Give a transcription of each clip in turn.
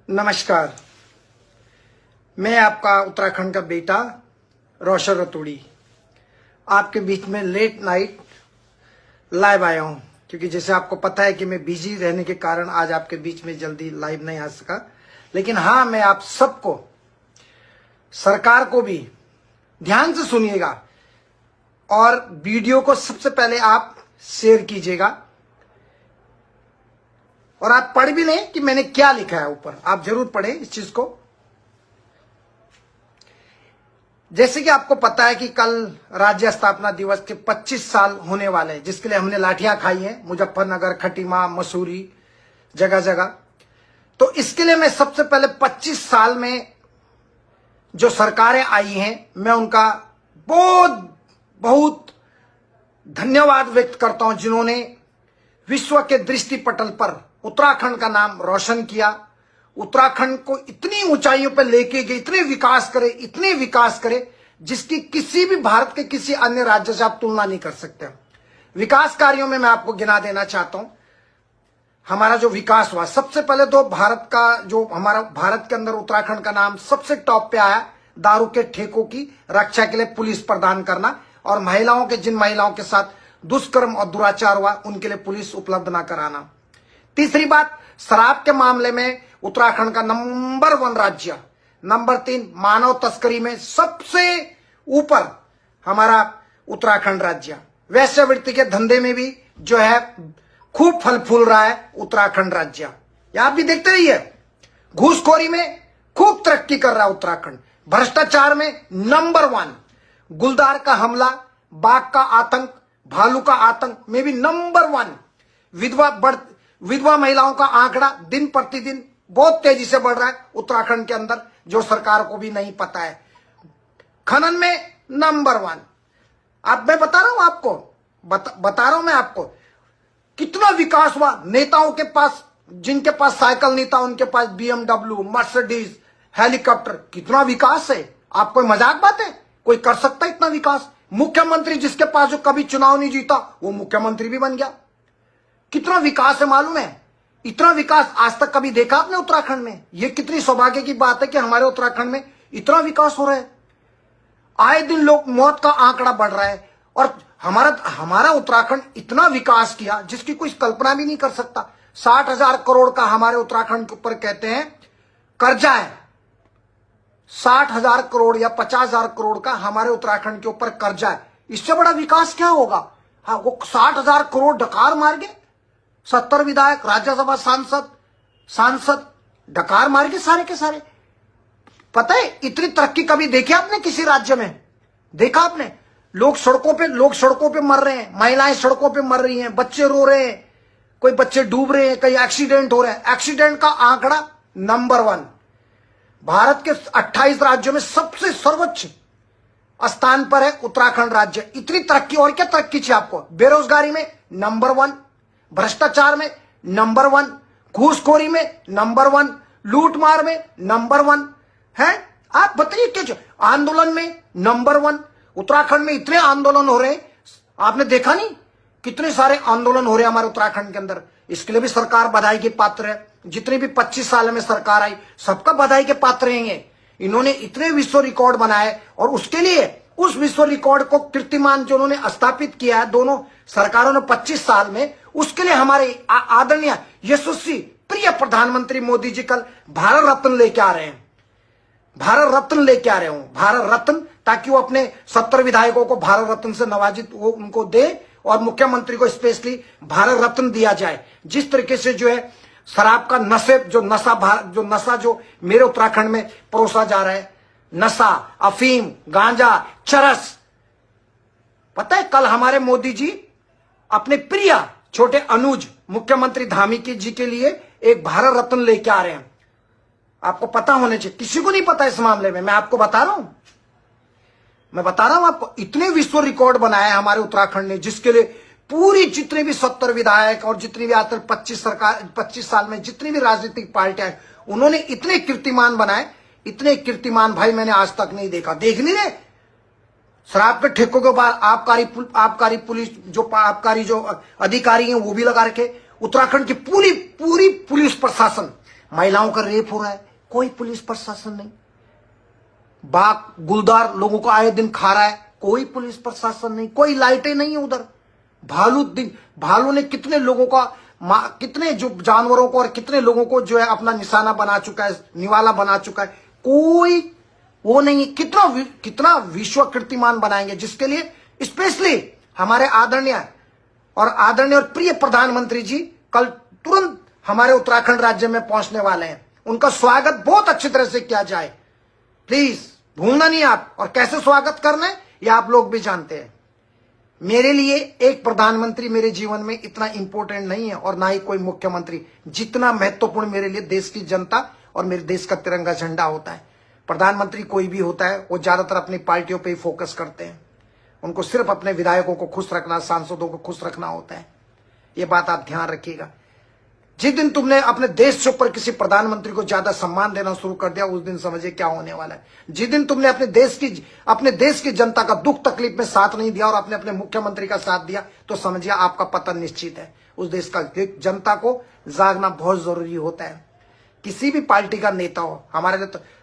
नमस्कार। मैं आपका उत्तराखंड का बेटा रोशन रतूड़ी आपके बीच में लेट नाइट लाइव आया हूं, क्योंकि जैसे आपको पता है कि मैं बिजी रहने के कारण आज आपके बीच में जल्दी लाइव नहीं आ सका। लेकिन हाँ, मैं आप सबको, सरकार को भी ध्यान से सुनिएगा और वीडियो को सबसे पहले आप शेयर कीजिएगा और आप पढ़ भी लें कि मैंने क्या लिखा है ऊपर। आप जरूर पढ़ें इस चीज को। जैसे कि आपको पता है कि कल राज्य स्थापना दिवस के 25 साल होने वाले हैं, जिसके लिए हमने लाठियां खाई हैं मुजफ्फरनगर, खटीमा, मसूरी, जगह जगह। तो इसके लिए मैं सबसे पहले 25 साल में जो सरकारें आई हैं, मैं उनका बहुत धन्यवाद व्यक्त करता हूं, जिन्होंने विश्व के दृष्टि पटल पर उत्तराखंड का नाम रोशन किया, उत्तराखंड को इतनी ऊंचाइयों पर लेके गए, इतने विकास करे जिसकी किसी भी भारत के किसी अन्य राज्य से आप तुलना नहीं कर सकते। विकास कार्यों में मैं आपको गिना देना चाहता हूं। हमारा जो विकास हुआ, सबसे पहले तो भारत के अंदर उत्तराखंड का नाम सबसे टॉप पे आया। दारू के ठेकों की रक्षा के लिए पुलिस प्रदान करना और जिन महिलाओं के साथ दुष्कर्म और दुराचार हुआ उनके लिए पुलिस उपलब्ध ना कराना। तीसरी बात, शराब के मामले में उत्तराखंड का नंबर 1 राज्य। नंबर 3, मानव तस्करी में सबसे ऊपर हमारा उत्तराखंड राज्य। वैश्यावृत्ति के धंधे में भी जो है खूब फल फूल रहा है उत्तराखंड राज्य। आप भी देखते रहिए, घूसखोरी में खूब तरक्की कर रहा है उत्तराखंड। भ्रष्टाचार में नंबर 1। गुलदार का हमला, बाघ का आतंक, भालू का आतंक में भी नंबर 1। विधवा महिलाओं का आंकड़ा दिन प्रतिदिन बहुत तेजी से बढ़ रहा है उत्तराखंड के अंदर, जो सरकार को भी नहीं पता है। खनन में नंबर 1। अब मैं बता रहा हूं आपको, बता रहा हूं मैं आपको कितना विकास हुआ। नेताओं के पास, जिनके पास साइकिल नहीं था, उनके पास BMW, मर्सिडीज, हेलीकॉप्टर, कितना विकास है। आप कोई मजाक बात है? कोई कर सकता है इतना विकास? मुख्यमंत्री जिसके पास जो कभी चुनाव नहीं जीता, वो मुख्यमंत्री भी बन गया। कितना विकास है मालूम है? इतना विकास आज तक कभी देखा आपने उत्तराखंड में? ये कितनी सौभाग्य की बात है कि हमारे उत्तराखंड में इतना विकास हो रहा है। आए दिन लोग मौत का आंकड़ा बढ़ रहा है और हमारा उत्तराखंड इतना विकास किया जिसकी कोई कल्पना भी नहीं कर सकता। 60,000 करोड़ का हमारे उत्तराखंड के ऊपर कहते हैं कर्जा है। 60,000 करोड़ या 50,000 करोड़ का हमारे उत्तराखंड के ऊपर कर्जा है। इससे बड़ा विकास क्या होगा? हाँ, वो 60,000 करोड़ डकार मार गए। 70 विधायक, राज्यसभा सांसद डकार मार के सारे के सारे। पता है इतनी तरक्की कभी देखी आपने किसी राज्य में? देखा आपने? लोग सड़कों पे मर रहे हैं, महिलाएं सड़कों पे मर रही हैं, बच्चे रो रहे हैं, कोई बच्चे डूब रहे हैं, कहीं एक्सीडेंट हो रहे हैं। एक्सीडेंट का आंकड़ा नंबर 1। भारत के 28 राज्यों में सबसे सर्वोच्च स्थान पर है उत्तराखंड राज्य। इतनी तरक्की, और क्या तरक्की चाहिए आपको? बेरोजगारी में नंबर 1, भ्रष्टाचार में नंबर 1, घूसखोरी में नंबर 1, लूटमार में नंबर 1 है। आप बताइए क्या? आंदोलन में नंबर 1। उत्तराखंड में इतने आंदोलन हो रहे, आपने देखा नहीं? कितने सारे आंदोलन हो रहे हमारे उत्तराखंड के अंदर। इसके लिए भी सरकार बधाई के पात्र है। जितनी भी 25 साल में सरकार आई, सबका बधाई के पात्र रहेंगे। इन्होंने इतने विश्व रिकॉर्ड बनाए और उसके लिए उस विश्व रिकॉर्ड को कीर्तिमान जो उन्होंने स्थापित किया है दोनों सरकारों ने 25 साल में, उसके लिए हमारे आदरणीय यशस्वी प्रिय प्रधानमंत्री मोदी जी कल भारत रत्न लेके आ रहे हैं। भारत रत्न लेके आ रहे हो, भारत रत्न, ताकि वो अपने 70 विधायकों को भारत रत्न से नवाजित वो उनको दे और मुख्यमंत्री को स्पेशली भारत रत्न दिया जाए। जिस तरीके से जो है शराब का नशा जो मेरे उत्तराखंड में परोसा जा रहा है, नशा, अफीम, गांजा, चरस। पता है कल हमारे मोदी जी अपने प्रिय छोटे अनुज मुख्यमंत्री धामीकी जी के लिए एक भारत रत्न लेके आ रहे हैं। आपको पता होने चाहिए, किसी को नहीं पता इस मामले में। मैं आपको बता रहा हूं, आपको। इतने विश्व रिकॉर्ड बनाए हमारे उत्तराखंड ने, जिसके लिए पूरी जितने भी 70 विधायक और जितनी भी आज तक 25 साल में जितनी भी राजनीतिक पार्टियां हैं, उन्होंने इतने कीर्तिमान बनाए। इतने कीर्तिमान भाई मैंने आज तक नहीं देखा। देख नहीं रहे? शराब के ठेकों के बाद आबकारी पुलिस, जो अधिकारी हैं वो भी लगा रखे। उत्तराखंड की पूरी पुलिस प्रशासन, महिलाओं का रेप हो रहा है, कोई पुलिस प्रशासन नहीं। बाघ गुलदार लोगों को आए दिन खा रहा है, कोई पुलिस प्रशासन नहीं, कोई लाइटें नहीं है उधर। भालू ने कितने लोगों का, कितने जो जानवरों को और कितने लोगों को जो है अपना निशाना बना चुका है, निवाला बना चुका है, कोई वो नहीं। कितना विश्व कीर्तिमान बनाएंगे, जिसके लिए स्पेशली हमारे आदरणीय और प्रिय प्रधानमंत्री जी कल तुरंत हमारे उत्तराखंड राज्य में पहुंचने वाले हैं। उनका स्वागत बहुत अच्छी तरह से किया जाए, प्लीज भूलना नहीं आप। और कैसे स्वागत करना है ये आप लोग भी जानते हैं। मेरे लिए एक प्रधानमंत्री मेरे जीवन में इतना इंपॉर्टेंट नहीं है, और ना ही कोई मुख्यमंत्री, जितना महत्वपूर्ण मेरे लिए देश की जनता और मेरे देश का तिरंगा झंडा होता है। प्रधानमंत्री कोई भी होता है, वो ज्यादातर अपनी पार्टियों पे ही फोकस करते हैं। उनको सिर्फ अपने विधायकों को खुश रखना, सांसदों को खुश रखना होता है। ये बात आप ध्यान रखिएगा। जिस दिन तुमने अपने देश के ऊपर किसी प्रधानमंत्री को ज्यादा सम्मान देना शुरू कर दिया, उस दिन समझिए क्या होने वाला है। जिस दिन तुमने अपने देश की जनता का दुख तकलीफ में साथ नहीं दिया और अपने मुख्यमंत्री का साथ दिया, तो समझिए आपका पतन निश्चित है। उस देश का जनता को जागना बहुत जरूरी होता है। किसी भी पार्टी का नेता हो,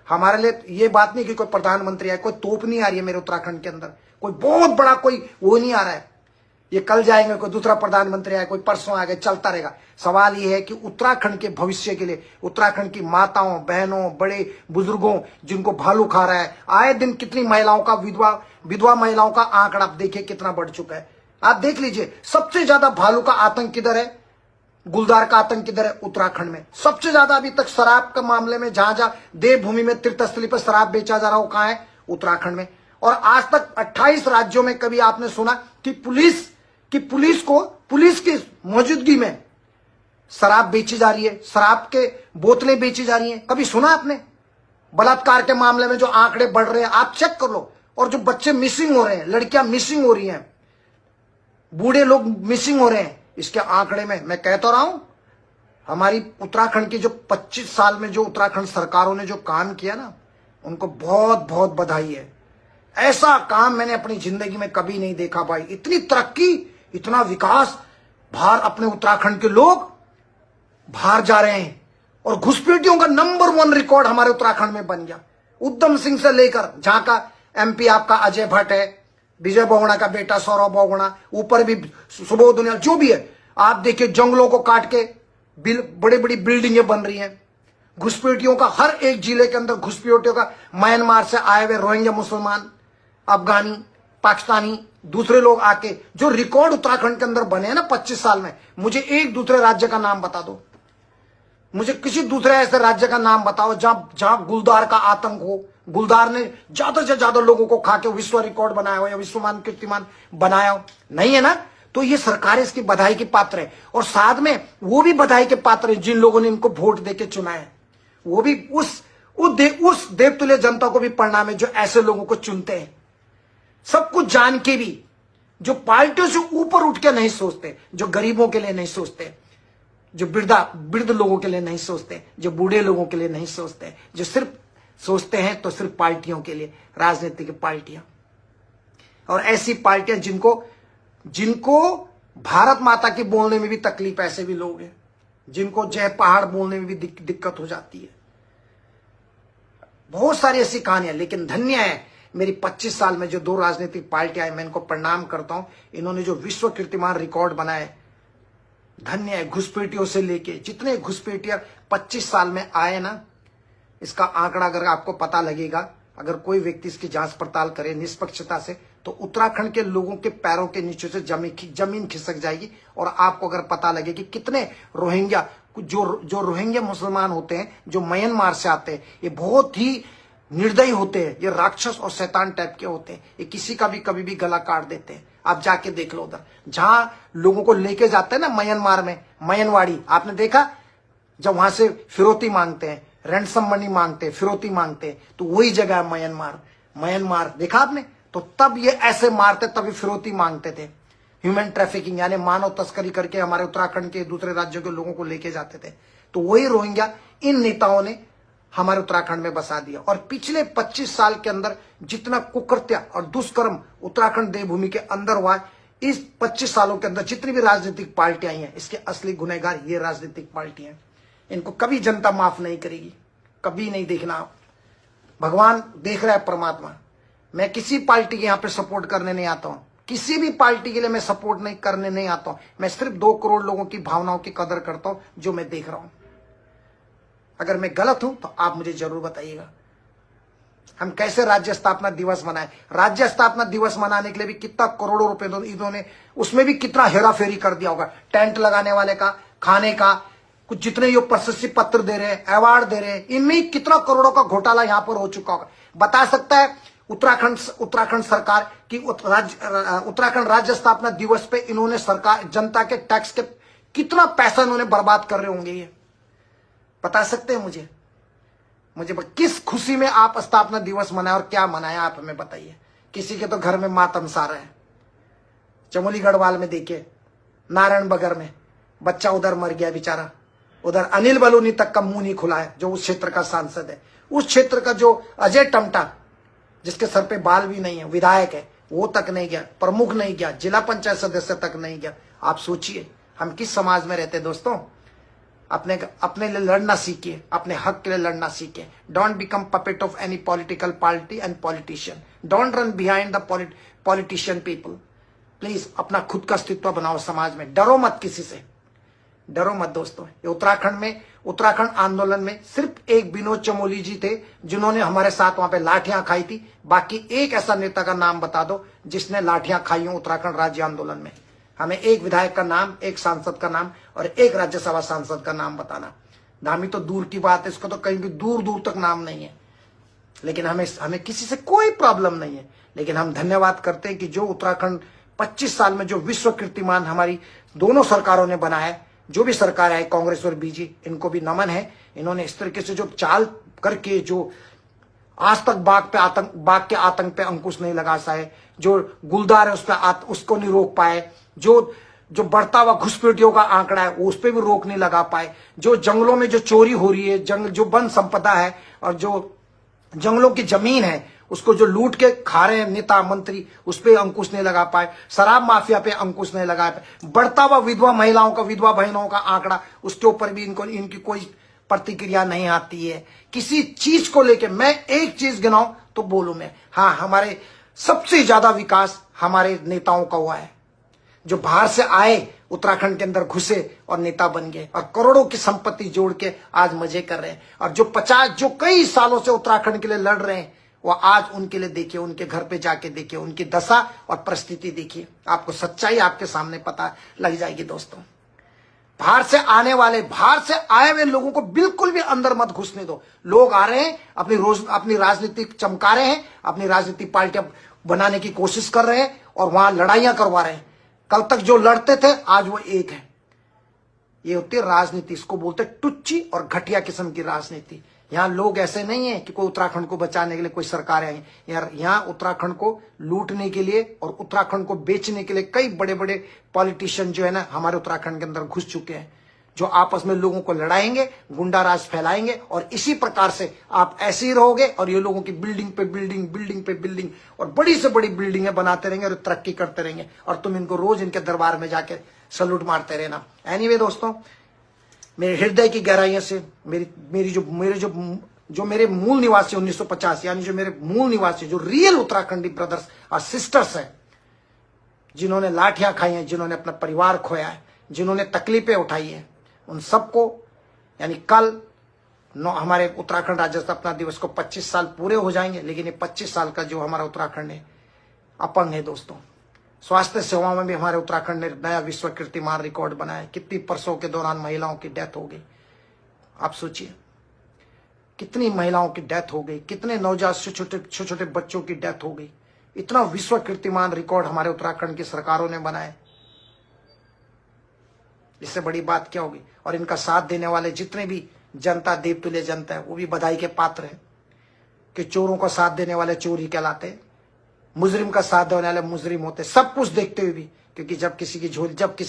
हमारे लिए ये बात नहीं कि कोई प्रधानमंत्री आए, कोई तोप नहीं आ रही है मेरे उत्तराखंड के अंदर, कोई बहुत बड़ा कोई वो नहीं आ रहा है। ये कल जाएंगे, कोई दूसरा प्रधानमंत्री आए, कोई परसों आएगा, चलता रहेगा। सवाल ये है कि उत्तराखंड के भविष्य के लिए, उत्तराखंड की माताओं, बहनों, बड़े बुजुर्गों जिनको भालू खा रहा है, आए दिन कितनी महिलाओं का, विधवा महिलाओं का आंकड़ा आप देखिए कितना बढ़ चुका है। आप देख लीजिए, सबसे ज्यादा भालू का आतंक किधर है, गुलदार का आतंक किधर है, उत्तराखंड में। सबसे ज्यादा अभी तक शराब के मामले में, जहां देवभूमि में, तीर्थस्थली पर शराब बेचा जा रहा हो, कहां है, उत्तराखंड में। और आज तक 28 राज्यों में कभी आपने सुना कि पुलिस की मौजूदगी में शराब बेची जा रही है, शराब के बोतलें बेची जा रही हैं? कभी सुना आपने? बलात्कार के मामले में जो आंकड़े बढ़ रहे हैं आप चेक कर लो। और जो बच्चे मिसिंग हो रहे हैं, लड़कियां मिसिंग हो रही हैं, बूढ़े लोग मिसिंग हो रहे हैं, इसके आंकड़े में मैं कहता रहा हूं, हमारी उत्तराखंड की जो 25 साल में जो उत्तराखंड सरकारों ने जो काम किया ना, उनको बहुत बहुत बधाई है। ऐसा काम मैंने अपनी जिंदगी में कभी नहीं देखा भाई। इतनी तरक्की, इतना विकास, बाहर अपने उत्तराखंड के लोग बाहर जा रहे हैं। और घुसपैठियों का नंबर 1 रिकॉर्ड हमारे उत्तराखंड में बन गया। उद्धम सिंह से लेकर, जहां का MP आपका अजय भट्ट है, विजय बहुगुणा का बेटा सौरभ बहुगुणा, ऊपर भी सुबोध दुनिया, जो भी है, आप देखिए जंगलों को काट के बड़ी बड़ी बिल्डिंगें बन रही हैं। घुसपैठियों का हर एक जिले के अंदर घुसपैठियों का, म्यांमार से आए हुए रोहिंग्या मुसलमान, अफगानी, पाकिस्तानी, दूसरे लोग आके जो रिकॉर्ड उत्तराखंड के अंदर बने हैं ना 25 साल में, मुझे एक दूसरे राज्य का नाम बता दो। मुझे किसी दूसरे ऐसे राज्य का नाम बताओ जहां गुलदार का आतंक हो, गुलदार ने ज्यादा से ज्यादा लोगों को खा के विश्व रिकॉर्ड बनाया हो या विश्वमान कीर्तिमान बनाया हो। नहीं है ना? तो ये सरकार इसकी बधाई की पात्र है। और साथ में वो भी बधाई के पात्र है जिन लोगों ने इनको वोट देके चुना है। वो भी उस देवतुल्य जनता को भी प्रणाम है जो ऐसे लोगों को चुनते हैं। सब कुछ जान के भी, जो पार्टियों से ऊपर उठ के नहीं सोचते, जो गरीबों के लिए नहीं सोचते, जो वृद्ध लोगों के लिए नहीं सोचते, जो बूढ़े लोगों के लिए नहीं सोचते, जो सिर्फ सोचते हैं तो सिर्फ पार्टियों के लिए, राजनीतिक पार्टियां। और ऐसी पार्टियां जिनको भारत माता की बोलने में भी तकलीफ, ऐसे भी लोग हैं जिनको जय पहाड़ बोलने में भी दिक्कत हो जाती है। बहुत सारी ऐसी कहानियां। लेकिन धन्य है मेरी 25 साल में जो 2 राजनीतिक पार्टियां हैं, मैं इनको प्रणाम करता हूं। इन्होंने जो विश्व कीर्तिमान रिकॉर्ड बनाए, धन्य है। घुसपैठियों से लेके जितने घुसपैठिया 25 साल में आए ना, इसका आंकड़ा अगर आपको पता लगेगा, अगर कोई व्यक्ति इसकी जांच पड़ताल करे निष्पक्षता से, तो उत्तराखंड के लोगों के पैरों के नीचे से जमीन खिसक जाएगी। और आपको अगर पता लगे कि कितने रोहिंग्या, जो रोहिंग्या मुसलमान होते हैं, जो म्यांमार से आते हैं, ये बहुत ही निर्दयी होते हैं। ये राक्षस और शैतान टाइप के होते हैं। ये किसी का भी कभी भी गला काट देते हैं। आप जाके देख लो, उधर जहां लोगों को लेके जाते हैं ना म्यांमार में, म्यांवाड़ी, आपने देखा, जब वहां से फिरौती मांगते हैं, रैंसम मनी मांगते हैं, फिरौती मांगते हैं, तो वही जगह है म्यांमार। देखा आपने? तो तब ये ऐसे मारते, तभी फिरौती मांगते थे। ह्यूमन ट्रैफिकिंग यानी मानव तस्करी करके हमारे उत्तराखंड के दूसरे राज्यों के लोगों को लेके जाते थे। तो वही रोहिंग्या इन नेताओं ने हमारे उत्तराखंड में बसा दिया। और पिछले 25 साल के अंदर जितना कुकृत्य और दुष्कर्म उत्तराखंड देवभूमि के अंदर हुआ, इस 25 सालों के अंदर जितनी भी राजनीतिक पार्टियां आई हैं, इसके असली गुनहगार ये राजनीतिक पार्टियां हैं। इनको कभी जनता माफ नहीं करेगी, कभी नहीं। देखना आप, भगवान देख रहा है, परमात्मा। मैं किसी पार्टी के यहाँ पे सपोर्ट करने नहीं आता हूं, किसी भी पार्टी के लिए मैं सपोर्ट नहीं करने नहीं आता हूं। मैं सिर्फ 2 करोड़ लोगों की भावनाओं की कदर करता हूं जो मैं देख रहा हूं। अगर मैं गलत हूं तो आप मुझे जरूर बताइएगा। हम कैसे राज्य स्थापना दिवस मनाए? राज्य स्थापना दिवस मनाने के लिए भी कितना करोड़ों रुपए इन्होंने, उसमें भी कितना हेराफेरी कर दिया होगा। टेंट लगाने वाले का, खाने का, कुछ जितने ये प्रशस्ति पत्र दे रहे हैं, अवार्ड दे रहे हैं, इनमें कितना करोड़ों का घोटाला यहां पर हो चुका होगा। बता सकता है उत्तराखंड सरकार की उत्तराखंड राज्य स्थापना दिवस पे इन्होंने सरकार जनता के टैक्स के कितना पैसा इन्होंने बर्बाद कर रहे होंगे? ये बता सकते हैं मुझे किस खुशी में आप स्थापना दिवस मनाए और क्या मनाया, आप हमें बताइए। किसी के तो घर में मातम सारा है। चमोली गढ़वाल में देखिए, नारायण बगर में बच्चा उधर मर गया बेचारा। उधर अनिल बलूनी तक का मुंह नहीं खुला है, जो उस क्षेत्र का सांसद है। उस क्षेत्र का जो अजय टमटा, जिसके सर पे बाल भी नहीं है, विधायक है, वो तक नहीं गया, प्रमुख नहीं गया, जिला पंचायत सदस्य तक नहीं गया। आप सोचिए हम किस समाज में रहते हैं दोस्तों। अपने लिए लड़ना सीखिए, अपने हक के लिए लड़ना सीखिए। Don't become puppet of any political party and politician. Don't run behind the politician people. Please अपना खुद का अस्तित्व बनाओ समाज में। डरो मत, किसी से डरो मत दोस्तों। ये उत्तराखंड आंदोलन में सिर्फ एक विनोद चमोली जी थे जिन्होंने हमारे साथ वहां पे लाठियां खाई थी। बाकी एक ऐसा नेता का नाम बता दो जिसने लाठियां खाई हो उत्तराखंड राज्य आंदोलन में। हमें एक विधायक का नाम, एक सांसद का नाम और एक राज्यसभा सांसद का नाम बताना। नामी तो दूर की बात है, इसको तो कहीं भी दूर दूर तक नाम नहीं है। लेकिन हमें किसी से कोई प्रॉब्लम नहीं है। लेकिन हम धन्यवाद करते हैं कि जो उत्तराखंड 25 साल में जो विश्व कीर्तिमान हमारी दोनों सरकारों ने बनाया, जो भी सरकार है, कांग्रेस और बीजेपी, इनको भी नमन है। इन्होंने इस तरीके से जो चाल करके जो आज तक बाघ के आतंक पे अंकुश नहीं लगा पाए, जो गुलदार है उसको नहीं रोक पाए, जो बढ़ता हुआ घुसपैठियों का आंकड़ा है उस पर भी रोक नहीं लगा पाए, जो जंगलों में जो चोरी हो रही है, जो वन संपदा है और जो जंगलों की जमीन है उसको जो लूट के खा रहे हैं नेता मंत्री, उस पर अंकुश नहीं लगा पाए, शराब माफिया पे अंकुश नहीं लगा पाए, बढ़ता हुआ विधवा बहनों का आंकड़ा, उसके ऊपर भी इनकी कोई प्रतिक्रिया नहीं आती है। किसी चीज को लेके मैं एक चीज गिनाऊं तो बोलूं मैं, हाँ, हमारे सबसे ज्यादा विकास हमारे नेताओं का हुआ है, जो बाहर से आए, उत्तराखंड के अंदर घुसे और नेता बन गए और करोड़ों की संपत्ति जोड़ के आज मजे कर रहे हैं। और जो कई सालों से उत्तराखंड के लिए लड़ रहे हैं, वो आज उनके लिए देखिए, उनके घर पे जाके देखिए, उनकी दशा और परिस्थिति देखिए, आपको सच्चाई आपके सामने पता लग जाएगी दोस्तों। बाहर से आए हुए लोगों को बिल्कुल भी अंदर मत घुसने दो। लोग आ रहे हैं, अपनी राजनीति चमका रहे हैं, अपनी राजनीतिक पार्टियां बनाने की कोशिश कर रहे हैं और वहां लड़ाइयां करवा रहे हैं। कल तक जो लड़ते थे आज वो एक है। ये होती है राजनीति, इसको बोलते टुच्ची और घटिया किस्म की राजनीति। यहाँ लोग ऐसे नहीं है कि कोई उत्तराखंड को बचाने के लिए कोई सरकार आई यार। यहाँ उत्तराखंड को लूटने के लिए और उत्तराखंड को बेचने के लिए कई बड़े बड़े पॉलिटिशियन जो है ना हमारे उत्तराखंड के अंदर घुस चुके हैं, जो आपस में लोगों को लड़ाएंगे, गुंडा राज फैलाएंगे और इसी प्रकार से आप ऐसे ही रहोगे और ये लोगों की बिल्डिंग पे बिल्डिंग और बड़ी से बड़ी बिल्डिंगें बनाते रहेंगे और तरक्की करते रहेंगे और तुम इनको रोज इनके दरबार में जाके सल्यूट मारते रहना। एनीवे दोस्तों, मेरे हृदय की गहराइयों से मेरे मूल निवासी 1950 यानी जो मेरे मूल निवासी, जो रियल उत्तराखंडी ब्रदर्स और सिस्टर्स हैं, जिन्होंने लाठियां खाई हैं, जिन्होंने अपना परिवार खोया है, जिन्होंने तकलीफें उठाई है, उन सबको, यानी कल हमारे उत्तराखंड राज्य स्थापना दिवस को 25 साल पूरे हो जाएंगे। लेकिन ये 25 साल का जो हमारा उत्तराखंड है अपंग है दोस्तों। स्वास्थ्य सेवाओं में भी हमारे उत्तराखंड ने नया विश्व कीर्तिमान रिकॉर्ड बनाया। कितनी परसों के दौरान महिलाओं की डेथ हो गई, आप सोचिए, कितनी महिलाओं की डेथ हो गई, कितने नवजात छोटे बच्चों की डेथ हो गई। इतना विश्व कीर्तिमान रिकॉर्ड हमारे उत्तराखंड की सरकारों ने बनाया। इससे बड़ी बात क्या होगी? और इनका साथ देने वाले जितने भी जनता, देवतुल्य जनता है, वो भी बधाई के पात्र है कि चोरों का साथ देने वाले चोर ही कहलाते हैं, मुजरिम का साथ देने वाले मुजरिम होते। सब कुछ देखते हुए भी, क्योंकि जब किसी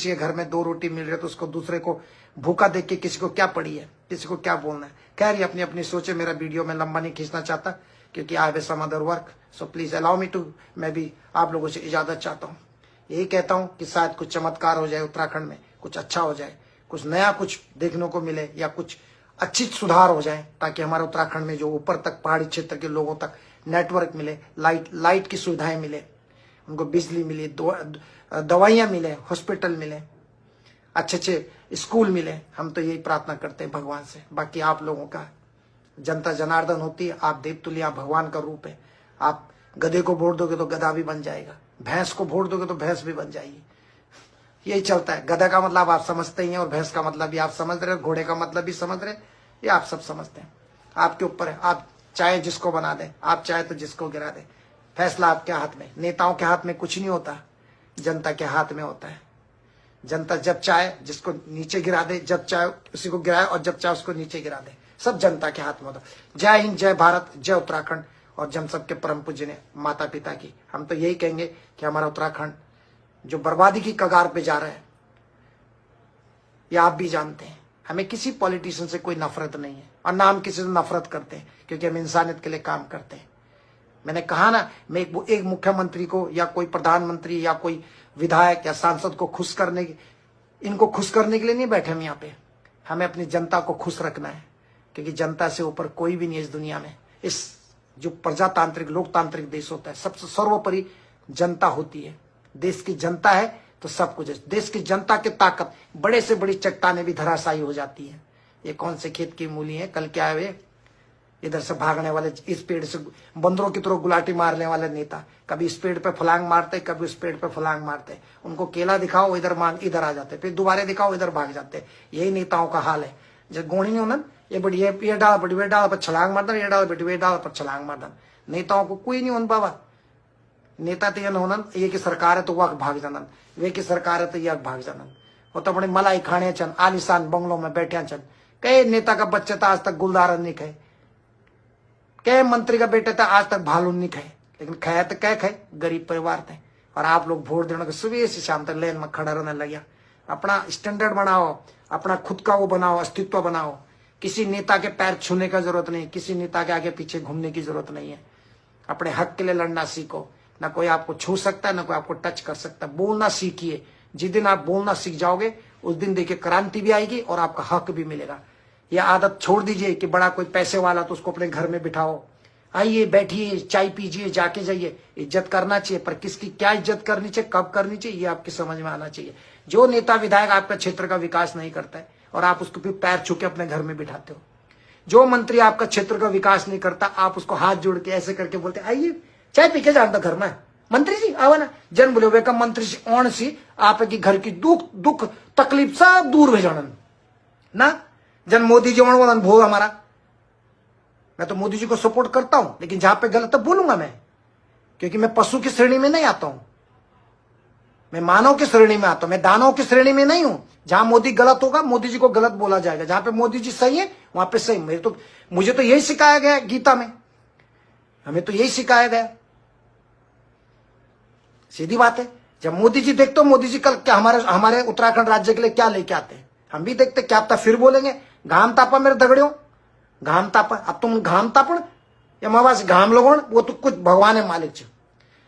के घर में 2 रोटी मिल रही है तो उसको दूसरे को भूखा देख के किसी को क्या पड़ी है, किसी को क्या बोलना है। खैर, ये अपनी अपनी सोचे। मेरा वीडियो में लंबा नहीं खींचना चाहता क्योंकि I have some other work, so please allow me to. मैं भी आप लोगों से इजाजत चाहता हूँ। यही कहता हूँ कि शायद कुछ चमत्कार हो जाए उत्तराखंड में, कुछ अच्छा हो जाए, कुछ नया कुछ देखने को मिले, या कुछ अच्छी सुधार हो जाए, ताकि हमारे उत्तराखंड में जो ऊपर तक पहाड़ी क्षेत्र के लोगों तक नेटवर्क मिले, लाइट की सुविधाएं मिले, उनको बिजली मिले, दवाइयां मिले, हॉस्पिटल मिले, अच्छे अच्छे स्कूल मिले। हम तो यही प्रार्थना करते हैं भगवान से। बाकी आप लोगों का, जनता जनार्दन होती है, आप देवतुल्य, आप भगवान का रूप है। आप गधे को वोट दोगे तो गधा भी बन जाएगा, भैंस को वोट दोगे तो भैंस भी बन जाएगी। यही चलता है। गधा का मतलब आप समझते ही हैं, और भैंस का मतलब भी आप समझ रहे, घोड़े का मतलब भी समझ रहे, ये आप सब समझते हैं। आपके ऊपर है, आप चाहे जिसको बना दें, आप चाहे तो जिसको गिरा दें, फैसला आपके हाथ में। नेताओं के हाथ में कुछ नहीं होता, जनता के हाथ में होता है। जनता जब चाहे जिसको नीचे गिरा दे, जब चाहे उसी को गिराए, और जब चाहे उसको नीचे गिरा दे, सब जनता के हाथ में होता है। जय हिंद, जय भारत, जय उत्तराखंड। और जम सबके परम पूज्य ने माता पिता की, हम तो यही कहेंगे कि हमारा उत्तराखंड जो बर्बादी की कगार पे जा रहा है, ये आप भी जानते हैं। हमें किसी पॉलिटिशियन से कोई नफरत नहीं है, और ना हम किसी से नफरत करते हैं, क्योंकि हम इंसानियत के लिए काम करते हैं। मैंने कहा ना, मैं एक मुख्यमंत्री को या कोई प्रधानमंत्री या कोई विधायक या सांसद को खुश करने की, इनको खुश करने के लिए नहीं बैठे हम यहाँ पे। हमें अपनी जनता को खुश रखना है, क्योंकि जनता से ऊपर कोई भी नहीं है इस दुनिया में। इस जो प्रजातांत्रिक लोकतांत्रिक देश होता है, सबसे सर्वोपरि जनता होती है। देश की जनता है तो सब कुछ है। देश की जनता की ताकत, बड़े से बड़ी चट्टानें भी धराशायी हो जाती है। ये कौन से खेत की मूली है, कल क्या है, इधर से भागने वाले, इस पेड़ से बंदरों की तरह गुलाटी मारने वाले नेता, कभी इस पेड़ पे फलांग मारते, कभी उस पेड़ पे फलांग मारते। उनको केला दिखाओ इधर आ जाते, फिर दोबारा दिखाओ इधर भाग जाते। यही नेताओं का हाल है। जब गोणी नहीं होना, ये बड़ी ये डाल बड़ी, वे डाल पर छलांग मारदा, ये डाल बेटी वे डाल पर छलांग मारदा। नेताओं को कोई नहीं होन बाबा। नेता तो यह होना, ये की सरकार है तो वह भाग जाना, वे की सरकार है तो यह भाग जाना। वो तो अपने मलाई खाने चन, आलिशान बंगलों में बैठे चन। कई नेता का बच्चे तो आज तक गुलदारन नहीं खाए, कई मंत्री का बेटे तो आज तक भालून नहीं खाए, लेकिन खाया तो क्या खाए, गरीब परिवार थे। और आप लोग वोट देने के सुबह से शाम तक लाइन में खड़ा रहने लगे। अपना स्टैंडर्ड बनाओ, अपना खुद का वो बनाओ, अस्तित्व बनाओ। किसी नेता के पैर छूने का जरूरत नहीं, किसी नेता के आगे पीछे घूमने की जरूरत नहीं है। अपने हक के लिए लड़ना सीखो। ना कोई आपको छू सकता है, ना कोई आपको टच कर सकता है। बोलना सीखिए। जिस दिन आप बोलना सीख जाओगे, उस दिन देखिए क्रांति भी आएगी और आपका हक भी मिलेगा। यह आदत छोड़ दीजिए कि बड़ा कोई पैसे वाला तो उसको अपने घर में बिठाओ, आइए बैठिए, चाय पीजिए, जाके जाइए। इज्जत करना चाहिए, पर किसकी क्या इज्जत करनी चाहिए, कब करनी चाहिए, ये आपकी समझ में आना चाहिए। जो नेता विधायक आपका क्षेत्र का विकास नहीं करता है और आप उसको फिर पैर छू के अपने घर में बिठाते हो, जो मंत्री आपका क्षेत्र का विकास नहीं करता, आप उसको हाथ जोड़ के ऐसे करके बोलते आइए चाय पी के जानता घर में, मंत्री जी आवा ना। जन बोले वेका मंत्री जी ओण सी आपकी घर की दुख तकलीफ सब दूर हो जाना ना। जन मोदी जी ओण बोला भो हमारा, मैं तो मोदी जी को सपोर्ट करता हूं, लेकिन जहां पे गलत है बोलूंगा मैं, क्योंकि मैं पशु की श्रेणी में नहीं आता हूं, मैं मानव की श्रेणी में आता हूं, मैं दानव की श्रेणी में नहीं हूं। जहां मोदी गलत होगा, मोदी जी को गलत बोला जाएगा। जहां पे मोदी जी सही है, वहां पे सही। मुझे तो यही सिखाया गया गीता में, हमें तो यही सिखाया गया। सीधी बात है। जब मोदी जी देखते हो, मोदी जी कल क्या हमारे उत्तराखंड राज्य के लिए क्या लेके आते हैं, हम भी देखते। क्या पता फिर बोलेंगे घाम तापा मेरे दगड़ियों, घाम तापा। अब तुम घाम तापण या मावास घाम लोगों, वो तो कुछ भगवान है मालिक जी।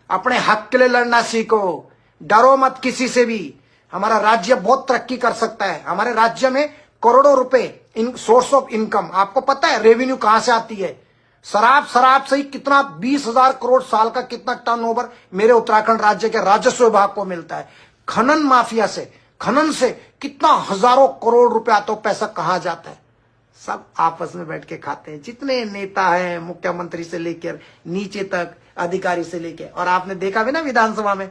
अपने हक के लिए लड़ना सीखो, डरो मत किसी से भी। हमारा राज्य बहुत तरक्की कर सकता है। हमारे राज्य में करोड़ों रुपए सोर्स ऑफ इनकम, आपको पता है रेवेन्यू कहां से आती है? शराब से ही कितना 20,000 करोड़ साल का कितना टर्नओवर मेरे उत्तराखंड राज्य के राजस्व विभाग को मिलता है। खनन माफिया से, खनन से कितना हजारों करोड़ रुपया तो पैसा कहां जाता है, सब आपस में बैठ के खाते हैं। जितने नेता हैं, मुख्यमंत्री से लेकर नीचे तक, अधिकारी से लेकर। और आपने देखा भी ना विधानसभा में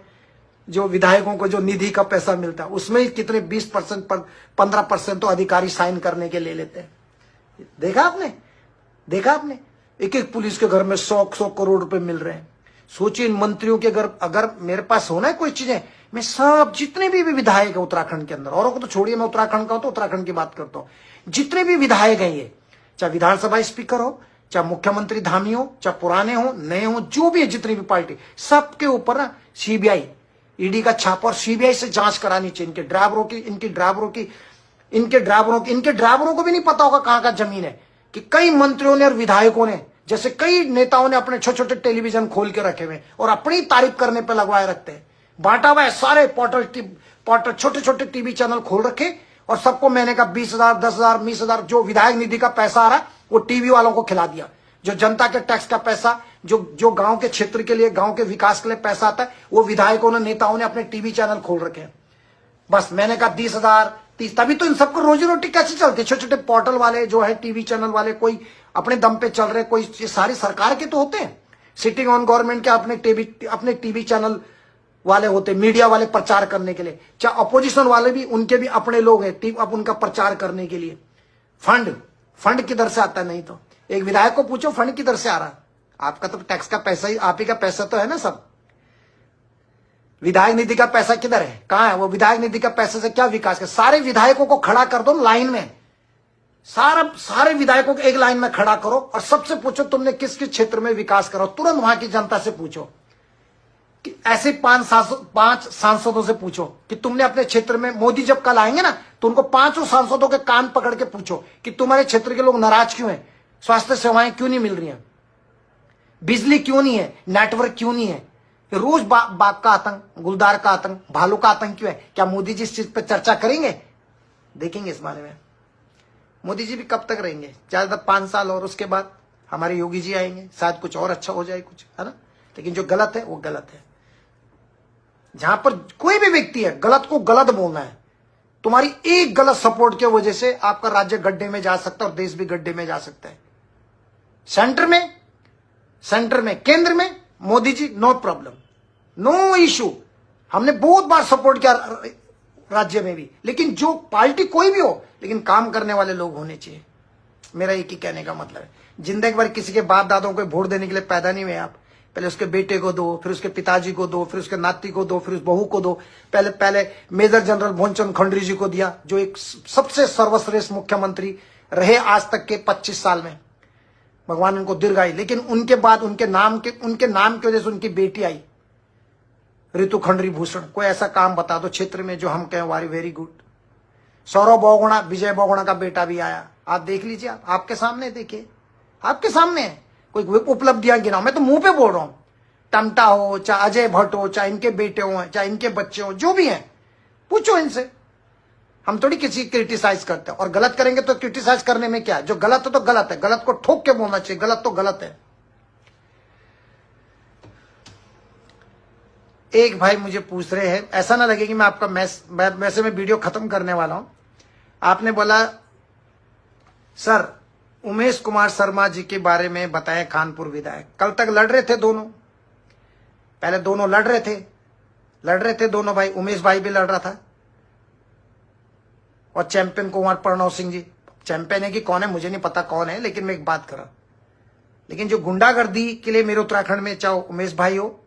जो विधायकों को जो निधि का पैसा मिलता है, उसमें ही कितने 20% पर 15% तो अधिकारी साइन करने के ले लेते हैं। देखा आपने एक एक पुलिस के घर में 100 करोड़ रुपए मिल रहे हैं। सोचिए इन मंत्रियों के घर, अगर मेरे पास होना है कोई चीजें, मैं सब जितने भी विधायक है उत्तराखंड के अंदर, औरों को तो छोड़िए, मैं उत्तराखंड का हूं तो उत्तराखंड की बात करता हूं। जितने भी विधायक हैं, ये चाहे विधानसभा स्पीकर हो, चाहे मुख्यमंत्री धामी हो, चाहे पुराने हो नए हो, जो भी है, जितनी भी पार्टी, सबके ऊपर ना सीबीआई ईडी का छापा और सीबीआई से जांच करानी चाहिए। इनके ड्राइवरों को भी नहीं पता होगा कहां का जमीन है, कि कई मंत्रियों ने और विधायकों ने, जैसे कई नेताओं ने अपने छोटे छोटे टेलीविजन खोल के रखे हुए और अपनी तारीफ करने पे लगवाए रखते हैं। बांटा हुआ है सारे पोर्टल, छोटे छोटे टीवी चैनल खोल रखे और सबको मैंने कहा 20,000, 10,000, 20,000 जो विधायक निधि का पैसा आ रहा है वो टीवी वालों को खिला दिया। जो जनता के टैक्स का पैसा, जो गांव के क्षेत्र के लिए, गांव के विकास के लिए पैसा आता है, वो विधायकों ने, नेताओं ने अपने टीवी चैनल खोल रखे हैं। बस मैंने कहा 20,000, 30, तभी तो इन सबको रोजी रोटी कैसे चलती है। छोटे छोटे पोर्टल वाले जो है, टीवी चैनल वाले, कोई अपने दम पे चल रहे, कोई ये सारी सरकार के तो होते हैं, सिटिंग ऑन गवर्नमेंट के अपने टीवी चैनल वाले होते, मीडिया वाले प्रचार करने के लिए। चाहे अपोजिशन वाले भी, उनके भी अपने लोग हैं अब उनका प्रचार करने के लिए। फंड किधर से आता है? नहीं तो एक विधायक को पूछो फंड किधर से आ रहा है? आपका तो टैक्स का पैसा ही, आप ही का पैसा तो है ना सब। विधायक निधि का पैसा किधर है? कहां है वो? विधायक निधि का पैसे से क्या विकास है? सारे विधायकों को खड़ा कर दो लाइन में, सारे विधायकों को एक लाइन में खड़ा करो और सबसे पूछो तुमने किस किस क्षेत्र में विकास करो। तुरंत वहां की जनता से पूछो कि ऐसे 5 सांसदों से पूछो कि तुमने अपने क्षेत्र में, मोदी जब कल आएंगे ना तो उनको 5 सांसदों के कान पकड़ के पूछो कि तुम्हारे क्षेत्र के लोग नाराज क्यों हैं, स्वास्थ्य सेवाएं क्यों नहीं मिल रही हैं, बिजली क्यों नहीं है, नेटवर्क क्यों नहीं है, रोज बाघ का आतंक, गुलदार का आतंक, भालू का आतंक क्यों है? क्या मोदी जी इस चीज पर चर्चा करेंगे? देखेंगे इस बारे में। मोदी जी भी कब तक रहेंगे? ज्यादा 5 साल, और उसके बाद हमारे योगी जी आएंगे, शायद कुछ और अच्छा हो जाए, कुछ है ना। लेकिन जो गलत है वो गलत है। जहां पर कोई भी व्यक्ति है, गलत को गलत बोलना है। तुम्हारी एक गलत सपोर्ट की वजह से आपका राज्य गड्ढे में जा सकता है और देश भी गड्ढे में जा सकता है। सेंटर में केंद्र में Modi ji, no problem, no issue. हमने बहुत बार सपोर्ट किया राज्य में भी, लेकिन जो पार्टी कोई भी हो, लेकिन काम करने वाले लोग होने चाहिए। मेरा एक ही कहने का मतलब है। जिंदगी भर किसी के बाप दादों को वोट देने के लिए पैदा नहीं हुए आप। पहले उसके बेटे को दो, फिर उसके पिताजी को दो, फिर उसके नाती को दो, फिर उस बहू को दो। पहले मेजर जनरल भोनचंद खंडरी जी को दिया, जो एक सबसे सर्वश्रेष्ठ मुख्यमंत्री रहे आज तक के 25 साल में। भगवान उनको दीर्घायु। लेकिन उनके बाद उनके नाम की वजह से उनकी बेटी आई, ऋतु खंडरी भूषण। कोई ऐसा काम बता दो क्षेत्र में जो हम कहें वारी वेरी गुड। सौरभ बहुगुणा, विजय बहुगुणा का बेटा भी आया। आप देख लीजिए, आपके सामने देखिए, आपके सामने है। कोई उपलब्धियां गिनाओ, मैं तो मुंह पे बोल रहा हूं। टमटा हो, चाहे अजय भट्ट हो, चाहे इनके बेटे हो, चाहे इनके बच्चे हो, जो भी हैं, पूछो इनसे। हम थोड़ी किसी क्रिटिसाइज करते हैं, और गलत करेंगे तो क्रिटिसाइज करने में क्या है? जो गलत है तो गलत है, गलत को ठोक के बोलना चाहिए, गलत तो गलत है। एक भाई मुझे पूछ रहे हैं, ऐसा ना लगे कि मैं आपका वैसे मैं वीडियो खत्म करने वाला हूं। आपने बोला सर उमेश कुमार शर्मा जी के बारे में बताएं, कानपुर विधायक। कल तक लड़ रहे थे दोनों, पहले दोनों लड़ रहे थे दोनों भाई। उमेश भाई भी लड़ रहा था, और चैंपियन कुमार प्रणव सिंह जी। चैंपियन है कि कौन है मुझे नहीं पता कौन है, लेकिन मैं एक बात कर रहा हूं, लेकिन जो गुंडागर्दी के लिए मेरे उत्तराखंड में, चाहे उमेश भाई हो,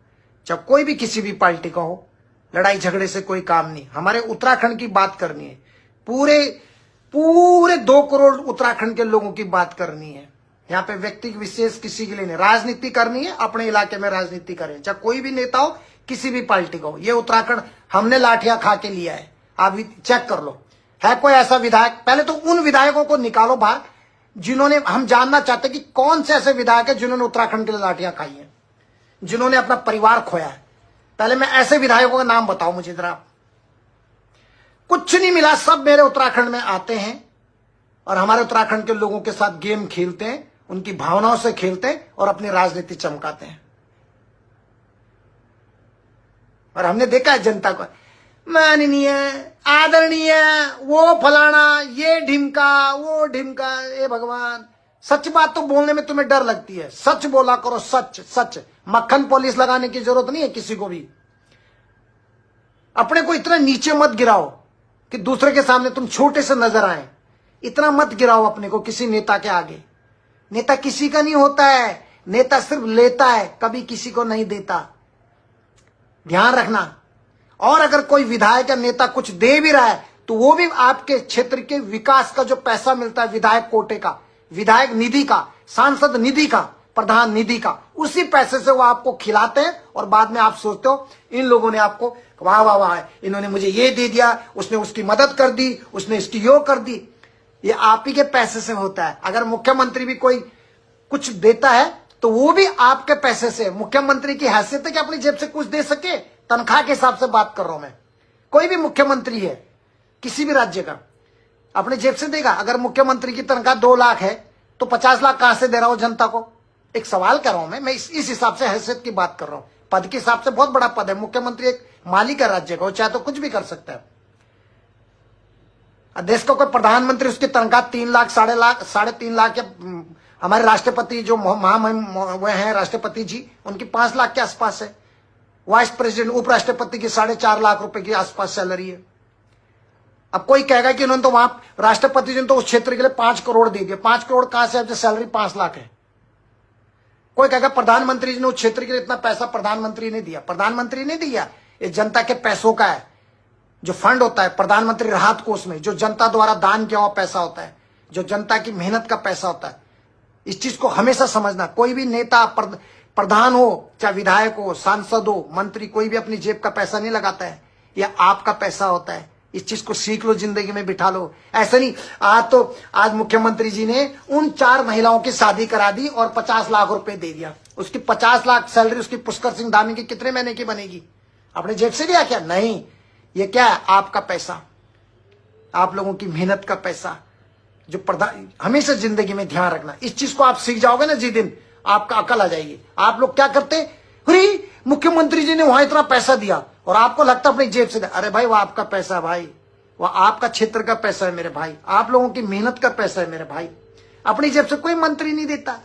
चाहे कोई भी किसी भी पार्टी का हो, लड़ाई झगड़े से कोई काम नहीं। हमारे उत्तराखंड की बात करनी है, पूरे 2 करोड़ उत्तराखंड के लोगों की बात करनी है। यहाँ पे व्यक्ति विशेष किसी के लिए नहीं, राजनीति करनी है, अपने इलाके में राजनीति करें, चाहे कोई भी नेता हो, किसी भी पार्टी का हो। ये उत्तराखंड हमने लाठियां खा के लिया है, आप चेक कर लो। है कोई ऐसा विधायक? पहले तो उन विधायकों को निकालो बाहर जिन्होंने, हम जानना चाहते कि कौन से ऐसे विधायक है जिन्होंने उत्तराखंड के लिए लाठियां खाई हैं, जिन्होंने अपना परिवार खोया है। पहले मैं ऐसे विधायकों का नाम बताओ मुझे जरा। कुछ नहीं मिला, सब मेरे उत्तराखंड में आते हैं और हमारे उत्तराखंड के लोगों के साथ गेम खेलते हैं, उनकी भावनाओं से खेलते हैं और अपनी राजनीति चमकाते हैं। और हमने देखा है जनता को, माननीय, आदरणीय, वो फलाना, ये ढिमका, वो ढिमका। ए भगवान, सच बात तो बोलने में तुम्हें डर लगती है। सच बोला करो, सच। मक्खन पॉलिश लगाने की जरूरत नहीं है किसी को भी। अपने को इतना नीचे मत गिराओ कि दूसरे के सामने तुम छोटे से नजर आए। इतना मत गिराओ अपने को किसी नेता के आगे। नेता किसी का नहीं होता है, नेता सिर्फ लेता है, कभी किसी को नहीं देता, ध्यान रखना। और अगर कोई विधायक या नेता कुछ दे भी रहा है तो वो भी आपके क्षेत्र के विकास का जो पैसा मिलता है, विधायक कोटे का, विधायक निधि का, सांसद निधि का, प्रधान निधि का, उसी पैसे से वो आपको खिलाते हैं। और बाद में आप सोचते हो इन लोगों ने आपको, वाह वाह वाह, इन्होंने मुझे ये दे दिया, उसने उसकी मदद कर दी, उसने इसकी यो कर दी। ये आप ही के पैसे से होता है। अगर मुख्यमंत्री भी कोई कुछ देता है तो वो भी आपके पैसे से। मुख्यमंत्री की हैसियत है कि अपनी जेब से कुछ दे सके, तनख्वाह के हिसाब से बात कर रहा हूं मैं। कोई भी मुख्यमंत्री है किसी भी राज्य का, अपने जेब से देगा? अगर मुख्यमंत्री की तनख्वाह 2 लाख है तो 50 लाख कहां से दे रहा हो जनता को? एक सवाल कर रहा हूं मैं इस हिसाब से हैसियत की बात कर रहा हूं। पद के हिसाब से बहुत बड़ा पद है, मुख्यमंत्री एक मालिक है राज्य का, वो चाहे तो कुछ भी कर सकता है। देश का कोई प्रधानमंत्री, उसकी तनख्वाह 3 लाख, 3.5 लाख, या हमारे राष्ट्रपति जो वो हैं राष्ट्रपति जी, उनकी 5 लाख के आसपास है। वाइस प्रेसिडेंट, उपराष्ट्रपति की 4.5 लाख रुपए के आसपास सैलरी है। अब कोई कहेगा कि उन्होंने तो वहां राष्ट्रपति जी ने तो उस क्षेत्र के लिए 5 करोड़ दे दिए। 5 करोड़ कहां से, अब सैलरी 5 लाख है। कोई कहेगा प्रधानमंत्री जी ने उस क्षेत्र के लिए इतना पैसा प्रधानमंत्री ने दिया। प्रधानमंत्री ने दिया, ये जनता के पैसों का है। जो फंड होता है प्रधानमंत्री राहत कोष में, जो जनता द्वारा दान किया हुआ पैसा होता है, जो जनता की मेहनत का पैसा होता है। इस चीज को हमेशा समझना। कोई भी नेता, प्रधान हो, चाहे विधायक हो, सांसद हो, मंत्री, कोई भी अपनी जेब का पैसा नहीं लगाता है, यह आपका पैसा होता है। इस चीज को सीख लो, जिंदगी में बिठा लो। ऐसा नहीं आज मुख्यमंत्री जी ने उन 4 महिलाओं की शादी करा दी और 50 लाख रुपए दे दिया। उसकी 50 लाख सैलरी उसकी पुष्कर सिंह धामी की कितने महीने की बनेगी? अपने जेब से दिया क्या? नहीं, ये क्या है? आपका पैसा, आप लोगों की मेहनत का पैसा, जो हमेशा जिंदगी में ध्यान रखना। इस चीज को आप सीख जाओगे ना, जिस दिन आपका अकल आ जाएगी। आप लोग क्या करते, अरे मुख्यमंत्री जी ने वहां इतना पैसा दिया, और आपको लगता अपनी जेब से। अरे भाई, वो आपका पैसा है भाई, वो आपका क्षेत्र का पैसा है मेरे भाई, आप लोगों की मेहनत का पैसा है मेरे भाई। अपनी जेब से कोई मंत्री नहीं देता,